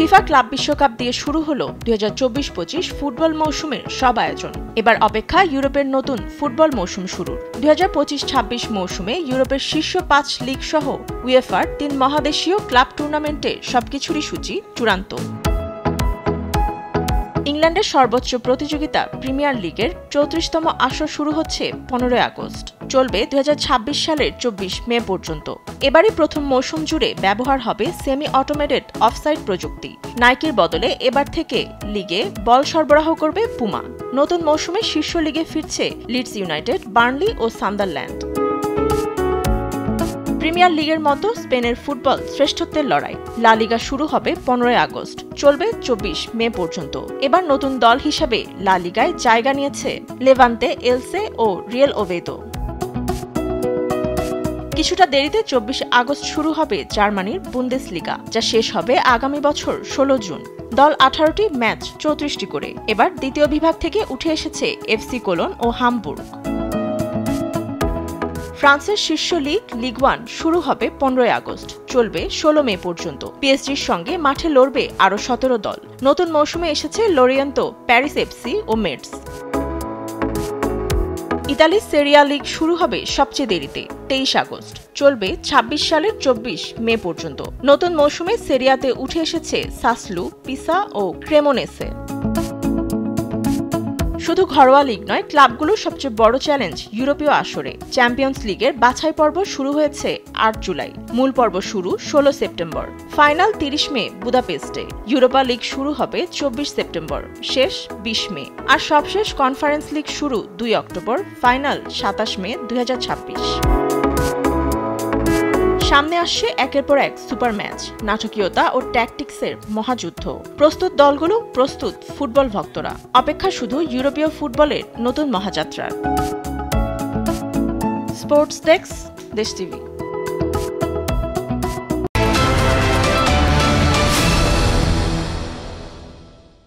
FIFA club বিশ্বকাপ দিয়ে শুরু হলো 2024-25 ফুটবল মৌসুমের সব আয়োজন। এবার অপেক্ষা ইউরোপের নতুন ফুটবল মৌসুম শুরুর। 2025-26 মৌসুমে ইউরোপের শীর্ষ 5 লিগ সহ উয়েফার 3 মহাদেশীয় ক্লাব টুর্নামেন্টে সবকিছুরই সূচি চূড়ান্ত। ইংল্যান্ডের সর্বোচ্চ প্রতিযোগিতা প্রিমিয়ার লিগের 34তম আসর শুরু হচ্ছে 15 আগস্ট, চলবে 2026 সালের 24 মে পর্যন্ত। এবারই প্রথম মৌসুম জুড়ে ব্যবহার হবে সেমি অটোমেটেড অফসাইড প্রযুক্তি। নাইকির বদলে এবার থেকে লিগে বল সরবরাহ করবে পুমা। নতুন মৌসুমে শীর্ষ লিগে ফিরছে লিডস ইউনাইটেড, বার্নলি ও সান্দারল্যান্ড। প্রিমিয়ার লিগের মতো স্পেনের ফুটবল শ্রেষ্ঠত্বের লড়াই। লা লিগা শুরু হবে 15 আগস্ট, চলবে 24 মে পর্যন্ত। এবার নতুন দল হিসেবে লা লিগায় জায়গা নিয়েছে লেভান্তে, এলসে ও রিয়েল ওভেদো। কিছুটা দেরিতে 24 আগস্ট শুরু হবে জার্মানির বুন্দেসলিগা, যা শেষ হবে আগামী বছর 16 জুন। দল 18টি ম্যাচ 34টি করে। এবার দ্বিতীয় বিভাগ থেকে উঠে এসেছে এফসি কোলন ও হামবুর্গ। ফ্রান্সের শীর্ষ লিগ লিগ 1 শুরু হবে 15 আগস্ট, চলবে 16 মে পর্যন্ত। পিএসজির সঙ্গে মাঠে লড়বে আরও 17 দল। নতুন মৌসুমে এসেছে লোরিয়েন্তো, প্যারিস এফসি ও মেটস। ইতালির সেরিয়া লিগ শুরু হবে সবচেয়ে দেরিতে 23 আগস্ট, চলবে 26 সালের 24 মে পর্যন্ত। নতুন মৌসুমে সেরিয়াতে উঠে এসেছে সাসলু, পিসা ও ক্রেমোনেসে। শুধু ঘরোয়া লিগ নয়, ক্লাবগুলোর সবচেয়ে বড় চ্যালেঞ্জ ইউরোপীয় আসরে। চ্যাম্পিয়ন্স লিগের বাছাই পর্ব শুরু হয়েছে 8 জুলাই, মূল পর্ব শুরু 16 সেপ্টেম্বর, ফাইনাল 30 মে বুদাপেস্টে। ইউরোপা লিগ শুরু হবে 24 সেপ্টেম্বর, শেষ 20 মে। আর সবশেষ কনফারেন্স লিগ শুরু 2 অক্টোবর, ফাইনাল 27 মে 2026। সামনে আসছে একের পর এক সুপার ম্যাচ, নাটকীয়তা ও ট্যাকটিক্সের মহাযুদ্ধ। প্রস্তুত দলগুলো, প্রস্তুত ফুটবল ভক্তরা। অপেক্ষা শুধু ইউরোপীয় ফুটবলের নতুন মহাযাত্রার। স্পোর্টস ডেস্ক, দেশ টিভি।